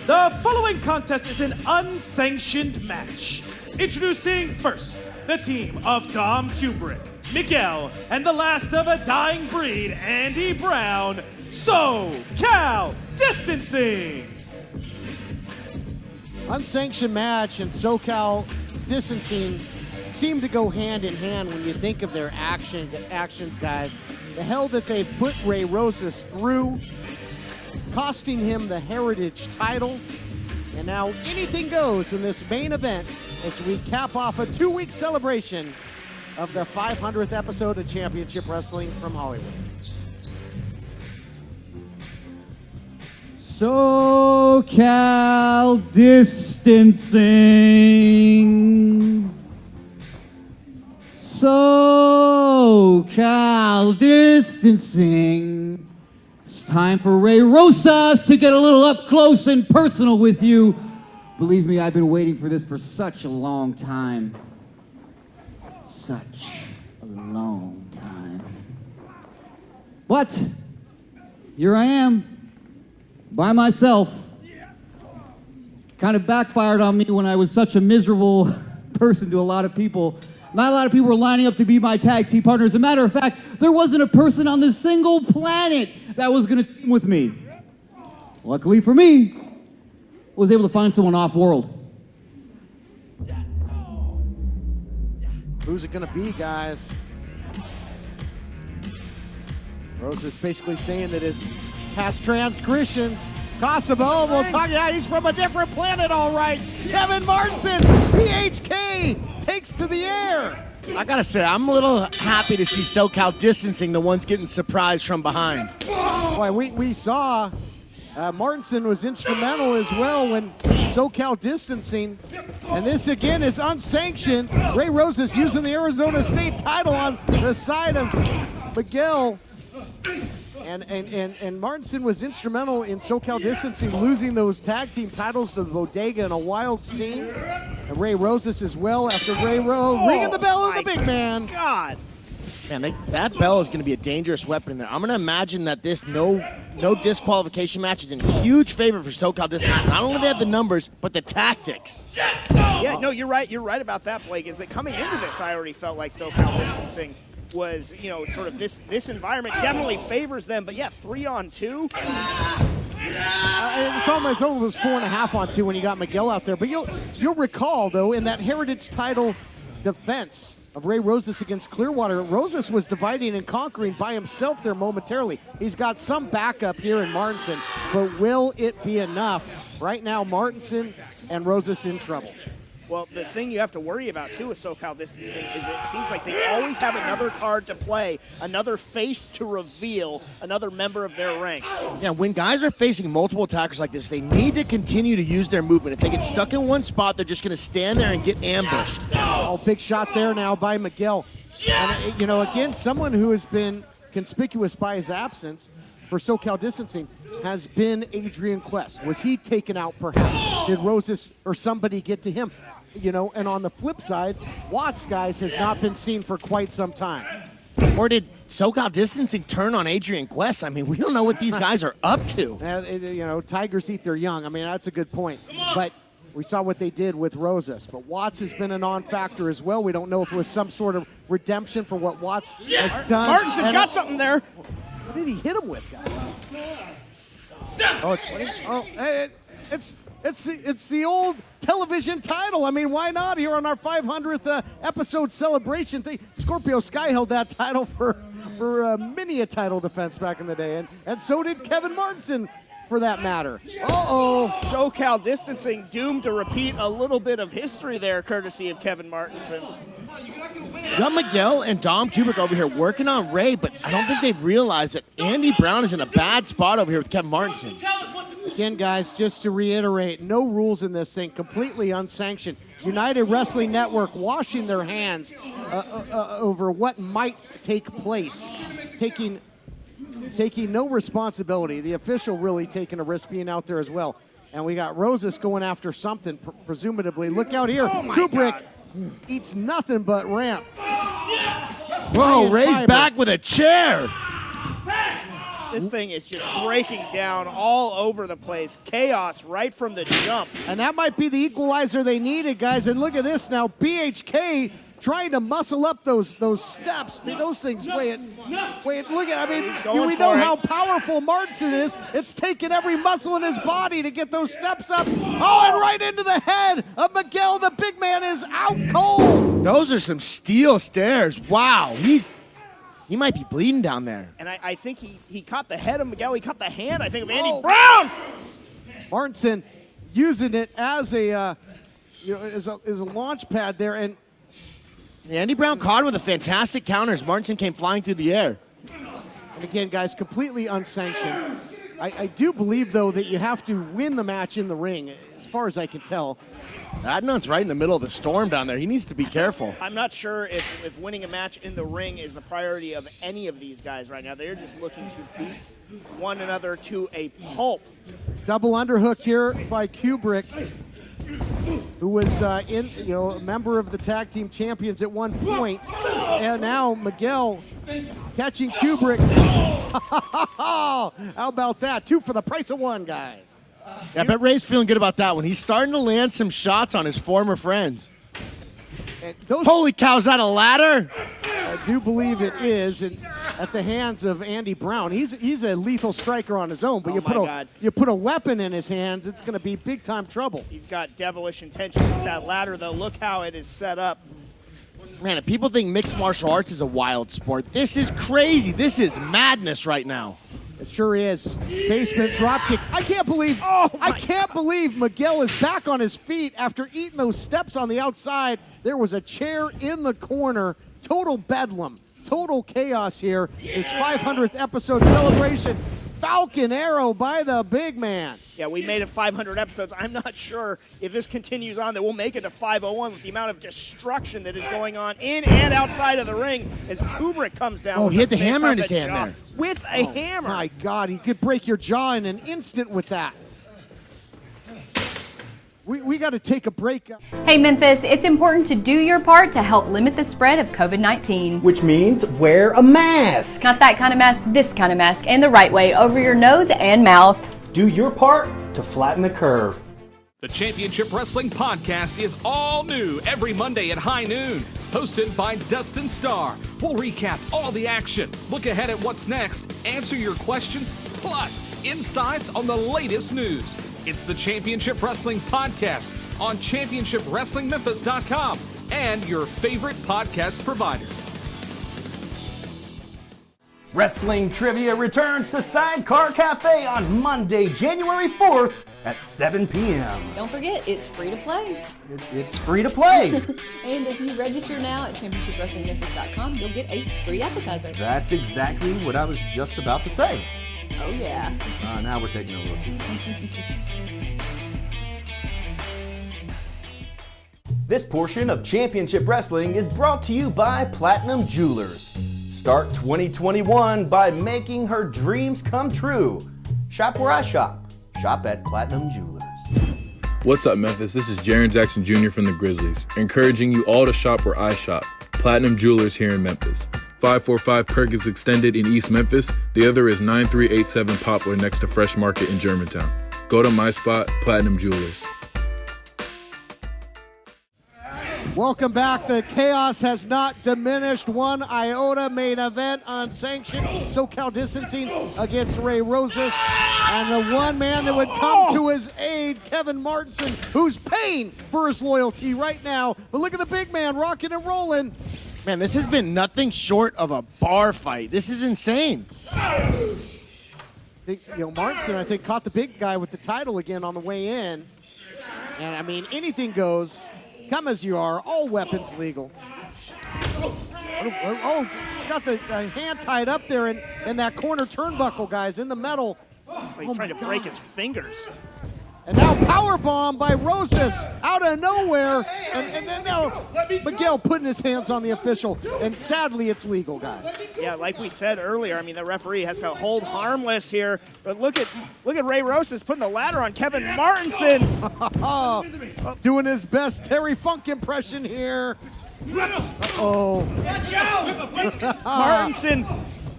The following contest is an unsanctioned match. Introducing first, the team of Dom Kubrick, Miguel, and the last of a dying breed, Andy Brown, SoCal Distancing. Unsanctioned match and SoCal Distancing seem to go hand in hand when you think of their actions, guys. The hell that they've put Ray Rosas through, costing him the Heritage title, and now anything goes in this main event as we cap off a 2-week celebration of the 500th episode of Championship Wrestling from Hollywood. SoCal Distancing. SoCal Distancing. It's time for Ray Rosas to get a little up close and personal with you. Believe me, I've been waiting for this for such a long time. Such a long time. But here I am, by myself. Kind of backfired on me when I was such a miserable person to a lot of people. Not a lot of people were lining up to be my tag team partners. As a matter of fact, there wasn't a person on this single planet that was going to team with me. Luckily for me, I was able to find someone off-world. Who's it going to be, guys? Rosas basically saying that his past transgressions cost him. Oh, we'll talk. Yeah, he's from a different planet, all right. Kevin Martinson, PHK, takes to the air. I gotta say, I'm a little happy to see SoCal Distancing, the ones getting surprised from behind. Boy, we saw Martinson was instrumental as well when SoCal Distancing, and this again is unsanctioned. Ray Rosas using the Arizona State title on the side of Miguel. And Martinson was instrumental in SoCal Distancing losing those tag team titles to the Bodega in a wild scene. And Ray Rosas as well after Ray ringing the bell of the big man. God. Man, that bell is going to be a dangerous weapon in there. I'm going to imagine that this no disqualification match is in huge favor for SoCal Distancing. Not only do they have the numbers, but the tactics. Yeah, no, you're right. You're right about that, Blake. Is that coming into this, I already felt like SoCal Distancing was, sort of this environment definitely favors them. But yeah, 3-on-2. It's almost 4.5-on-2 when you got Miguel out there. But you'll recall, though, in that Heritage title defense of Ray Rosas against Clearwater, Rosas was dividing and conquering by himself there momentarily. He's got some backup here in Martinson, but will it be enough? Right now, Martinson and Rosas in trouble. Well, the thing you have to worry about, too, with SoCal Distancing is it seems like they always have another card to play, another face to reveal, another member of their ranks. Yeah, when guys are facing multiple attackers like this, they need to continue to use their movement. If they get stuck in one spot, they're just going to stand there and get ambushed. Oh, big shot there now by Miguel. And, again, someone who has been conspicuous by his absence for SoCal Distancing has been Adrian Quest. Was he taken out, perhaps? Did Rosas or somebody get to him? And on the flip side, Watts, guys, has not been seen for quite some time. Or did SoCal Distancing turn on Adrian Quest? I mean, we don't know what these guys are up to. Tigers eat their young. I mean, that's a good point. But we saw what they did with Rosas. But Watts has been a non-factor as well. We don't know if it was some sort of redemption for what Watts has done. Martinson's got something there. What did he hit him with, guys? It's the old television title. I mean, why not here on our 500th episode celebration? Scorpio Sky held that title for many a title defense back in the day, and so did Kevin Martinson, for that matter. SoCal Distancing doomed to repeat a little bit of history there, courtesy of Kevin Martinson. You got Miguel and Dom Kubrick over here working on Ray, but I don't think they've realized that Andy Brown is in a bad spot over here with Kevin Martinson. Again, guys, just to reiterate, no rules in this thing, completely unsanctioned. United Wrestling Network washing their hands over what might take place, taking no responsibility. The official really taking a risk being out there as well. And we got Rosas going after something, presumably. Look out here. Kubrick eats nothing but ramp. Whoa, Ray's back with a chair. This thing is just breaking down all over the place. Chaos right from the jump. And that might be the equalizer they needed, guys. And look at this now. BHK trying to muscle up those steps. I mean, those things weigh it. Look at, I mean, we know how powerful Martin is. It's taking every muscle in his body to get those steps up. Oh, and right into the head of Miguel. The big man is out cold. Those are some steel stairs. Wow, he might be bleeding down there. And I think he caught the head of Miguel. He caught the hand, I think, of Andy Brown. Martin using it as a, as a launch pad there. And Andy Brown caught him with a fantastic counter as Martinson came flying through the air. And again, guys, completely unsanctioned. I do believe, though, that you have to win the match in the ring, as far as I can tell. Adnan's right in the middle of the storm down there. He needs to be careful. I'm not sure if winning a match in the ring is the priority of any of these guys right now. They're just looking to beat one another to a pulp. Double underhook here by Kubrick, who was a member of the tag team champions at one point. And now Miguel catching Kubrick. How about that? 2 for the price of 1, guys. Yeah, I bet Ray's feeling good about that one. He's starting to land some shots on his former friends. And Holy cow, is that a ladder? I do believe it is, and at the hands of Andy Brown. He's a lethal striker on his own, but you put a weapon in his hands, it's going to be big time trouble. He's got devilish intentions with that ladder, though. Look how it is set up. Man, if people think mixed martial arts is a wild sport, this is crazy. This is madness right now. It sure is. Basement dropkick. I can't believe Miguel is back on his feet after eating those steps on the outside. There was a chair in the corner. Total bedlam. Total chaos here. His 500th episode celebration. Falcon arrow by the big man. Yeah, we made it 500 episodes. I'm not sure if this continues on that we'll make it to 501 with the amount of destruction that is going on in and outside of the ring as Kubrick comes down. Oh, with he had the fist hammer on in his the hand jaw. there. With a hammer. My God, he could break your jaw in an instant with that. We got to take a break. Hey Memphis, it's important to do your part to help limit the spread of COVID-19. Which means wear a mask. Not that kind of mask, this kind of mask, and the right way, over your nose and mouth. Do your part to flatten the curve. The Championship Wrestling Podcast is all new every Monday at high noon. Hosted by Dustin Starr. We'll recap all the action, look ahead at what's next, answer your questions, plus insights on the latest news. It's the Championship Wrestling Podcast on ChampionshipWrestlingMemphis.com and your favorite podcast providers. Wrestling Trivia returns to Sidecar Cafe on Monday, January 4th at 7 p.m. Don't forget, it's free to play. It's free to play. And if you register now at ChampionshipWrestlingMemphis.com, you'll get a free appetizer. That's exactly what I was just about to say. Oh yeah. Now we're taking it a little too far. This portion of Championship Wrestling is brought to you by Platinum Jewelers. Start 2021 by making her dreams come true. Shop where I shop. Shop at Platinum Jewelers. What's up, Memphis? This is Jaren Jackson Jr. from the Grizzlies, encouraging you all to shop where I shop. Platinum Jewelers here in Memphis. 545 Perkins Extended in East Memphis. The other is 9387 Poplar next to Fresh Market in Germantown. Go to my spot, Platinum Jewelers. Welcome back. The chaos has not diminished one iota. Main event unsanctioned. SoCal Distancing against Ray Rosas. And the one man that would come to his aid, Kevin Martinson, who's paying for his loyalty right now. But look at the big man rocking and rolling. Man, this has been nothing short of a bar fight. This is insane. Martinson, I think, caught the big guy with the title again on the way in. And, I mean, anything goes. Come as you are. All weapons legal. Oh, he's got the hand tied up there in that corner turnbuckle, guys, in the metal. He's trying to break his fingers. And now powerbomb by Rosas out of nowhere. And then now Miguel putting his hands on the official. And sadly, it's legal, guys. Yeah, like we said earlier, I mean, the referee has to hold harmless here. But look at Ray Rosas putting the ladder on Kevin Martinson. Doing his best Terry Funk impression here. Uh-oh. Martinson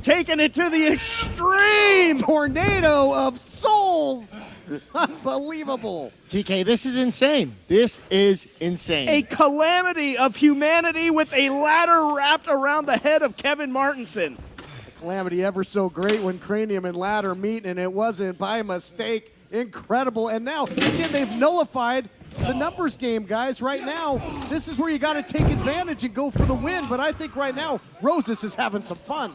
taking it to the extreme. Tornado of souls. Unbelievable. TK, this is insane. This is insane. A calamity of humanity with a ladder wrapped around the head of Kevin Martinson. Calamity ever so great when cranium and ladder meet, and it wasn't by mistake. Incredible. And now, again, they've nullified the numbers game, guys. Right now, this is where you got to take advantage and go for the win. But I think right now, Rosas is having some fun.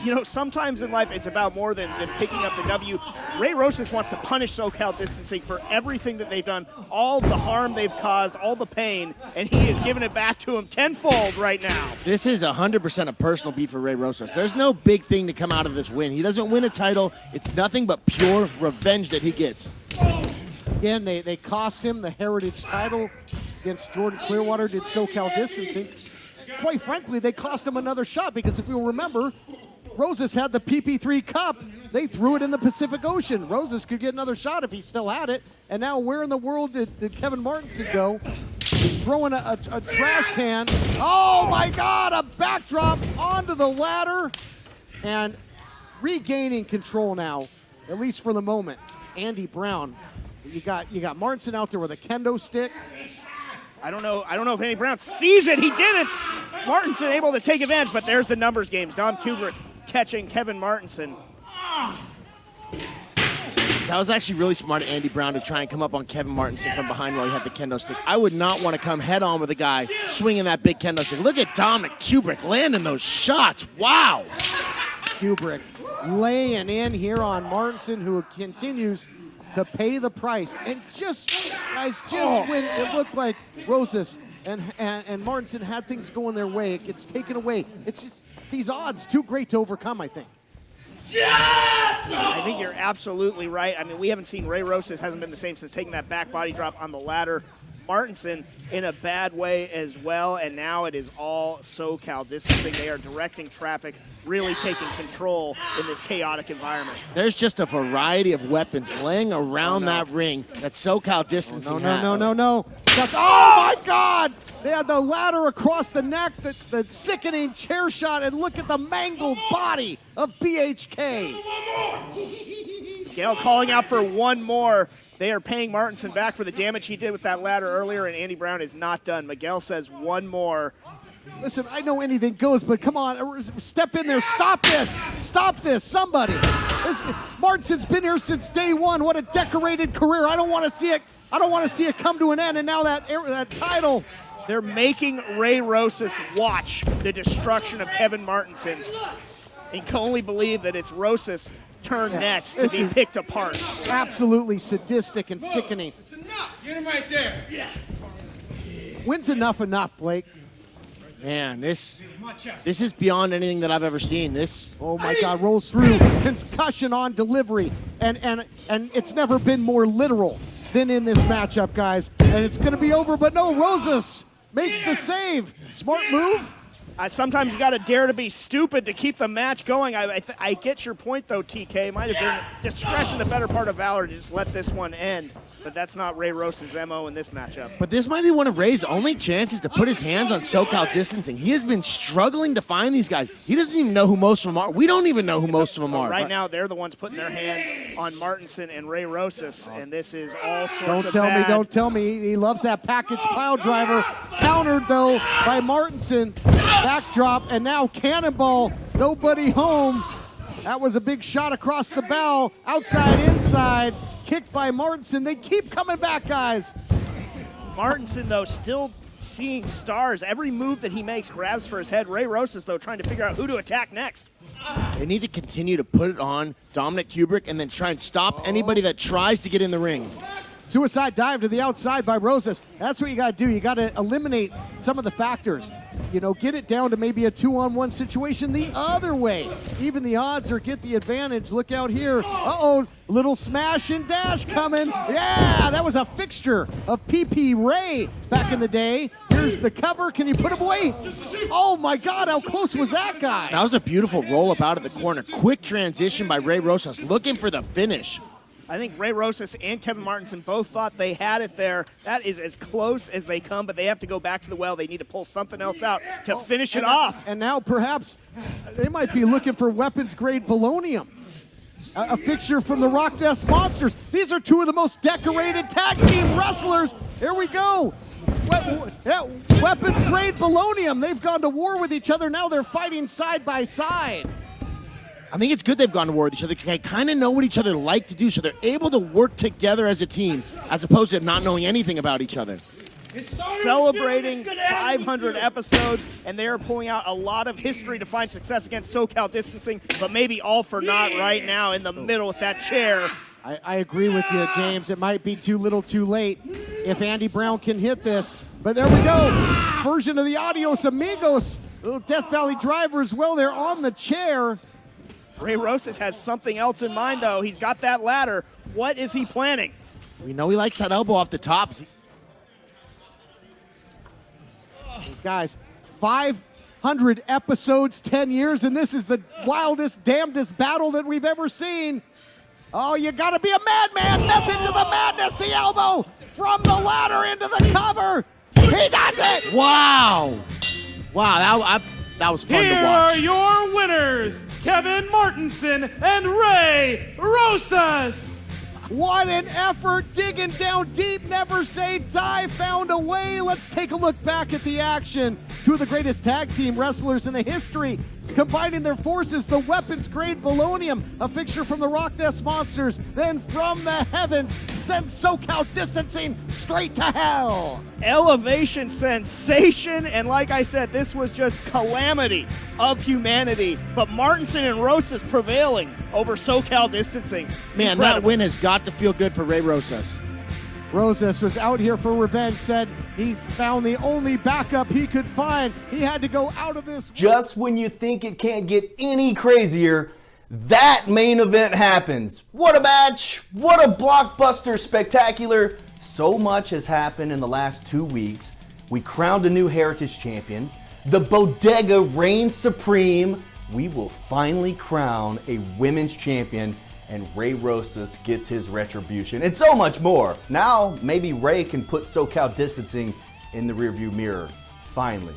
You know, sometimes in life it's about more than picking up the W. Ray Rosas wants to punish SoCal Distancing for everything that they've done, all the harm they've caused, all the pain, and he is giving it back to him tenfold right now. This is 100% a personal beef for Ray Rosas. There's no big thing to come out of this win. He doesn't win a title. It's nothing but pure revenge that he gets. Again, they cost him the Heritage title against Jordan Clearwater, did SoCal Distancing. Quite frankly, they cost him another shot because if you'll remember, Rosas had the PP3 Cup. They threw it in the Pacific Ocean. Rosas could get another shot if he still had it. And now where in the world did Kevin Martinson go? Throwing a trash can. Oh, my God, a backdrop onto the ladder. And regaining control now, at least for the moment. Andy Brown. You got Martinson out there with a kendo stick. I don't know if Andy Brown sees it. He didn't. Martinson able to take advantage, but there's the numbers games. Dom Kubrick catching Kevin Martinson. That was actually really smart of Andy Brown to try and come up on Kevin Martinson from behind while he had the kendo stick. I would not want to come head on with a guy swinging that big kendo stick. Look at Dominic Kubrick landing those shots. Wow. Kubrick laying in here on Martinson, who continues to pay the price. And just when it looked like Rosas and Martinson had things going their way, it gets taken away. It's just these odds too great to overcome, I think. I think you're absolutely right. I mean, we haven't seen Ray Rosas, hasn't been the same since taking that back body drop on the ladder. Martinson in a bad way as well, and now it is all SoCal Distancing. They are directing traffic, really taking control in this chaotic environment. There's just a variety of weapons laying around that ring that SoCal Distancing had. No. Oh, my God! They had the ladder across the neck, the sickening chair shot, and look at the mangled body of BHK. Gale calling out for one more. They are paying Martinson back for the damage he did with that ladder earlier, and Andy Brown is not done. Miguel says one more. Listen, I know anything goes, but come on, step in there. Stop this. Stop this, somebody. Martinson's been here since day one. What a decorated career. I don't want to see it. I don't want to see it come to an end, and now that title. They're making Ray Rosas watch the destruction of Kevin Martinson and can only believe that it's Rosas' turn next to be picked apart. Absolutely sadistic and sickening. It's enough. Get him right there. Yeah. When's enough, Blake? Man, this is beyond anything that I've ever seen. Oh my God, rolls through. Concussion on delivery. And it's never been more literal than in this matchup, guys. And it's going to be over, but no, Rosas makes the save. Smart move. Sometimes you got to dare to be stupid to keep the match going. I get your point, though, TK. It might have been discretion, the better part of valor, to just let this one end. But that's not Ray Rosas' MO in this matchup. But this might be one of Ray's only chances to put his hands on SoCal Distancing. He has been struggling to find these guys. He doesn't even know who most of them are. We don't even know who most of them are. Right now, they're the ones putting their hands on Martinson and Ray Rosas, and this is all sorts of bad. Don't tell me. He loves that package pile driver. Countered, though, by Martinson. Backdrop, and now cannonball. Nobody home. That was a big shot across the bow. Outside, inside. Kicked by Martinson. They keep coming back, guys. Martinson, though, still seeing stars. Every move that he makes grabs for his head. Ray Rosas, though, trying to figure out who to attack next. They need to continue to put it on Dominic Kubrick and then try and stop anybody that tries to get in the ring. Suicide dive to the outside by Rosas. That's what you got to do. You got to eliminate some of the factors. You know, get it down to maybe a 2-on-1 situation the other way. Even the odds are get the advantage. Look out here. Uh-oh, little smash and dash coming. Yeah, that was a fixture of PP Ray back in the day. Here's the cover. Can you put him away? Oh, my God, how close was that guy? That was a beautiful roll-up out of the corner. Quick transition by Ray Rosas, looking for the finish. I think Ray Rosas and Kevin Martinson both thought they had it there. That is as close as they come, but they have to go back to the well. They need to pull something else out to finish it off. And now perhaps they might be looking for weapons-grade polonium. A fixture from the Rock Nest Monsters. These are two of the most decorated tag team wrestlers. Here we go. Weapons-grade polonium. They've gone to war with each other. Now they're fighting side by side. I think it's good they've gone to war with each other because they kind of know what each other like to do, so they're able to work together as a team as opposed to not knowing anything about each other. Celebrating 500 episodes, and they are pulling out a lot of history to find success against SoCal Distancing, but maybe all for naught right now in the middle with that chair. I agree with you, James. It might be too little too late if Andy Brown can hit this. But there we go. Version of the Adios Amigos. Little Death Valley driver as well. They're on the chair. Ray Rosas has something else in mind, though. He's got that ladder. What is he planning? We know he likes that elbow off the top. Guys, 500 episodes, 10 years, and this is the wildest, damnedest battle that we've ever seen. Oh, you gotta be a madman. Method to the madness. The elbow from the ladder into the cover. He does it. Wow. Wow, that was fun Here to watch. are your winners, Kevin Martinson and Ray Rosas. What an effort, digging down deep, never say die, found a way. Let's take a look back at the action. Two of the greatest tag team wrestlers in the history, combining their forces, the weapons-grade polonium, a fixture from the Rock Nest Monsters, then from the heavens, sends SoCal Distancing straight to hell. Elevation sensation, and like I said, this was just calamity of humanity, but Martinson and Rosas prevailing over SoCal Distancing. Man, Incredible. that win has got to feel good for Ray Rosas. Rosas was out here for revenge, said he found the only backup he could find. He had to go out of this. Just when you think it can't get any crazier, that main event happens. What a match! What a blockbuster spectacular! So much has happened in the last 2 weeks. We crowned a new Heritage Champion. The Bodega reigns supreme. We will finally crown a Women's Champion, and Ray Rosas gets his retribution, and so much more. Now, maybe Ray can put SoCal Distancing in the rearview mirror, finally.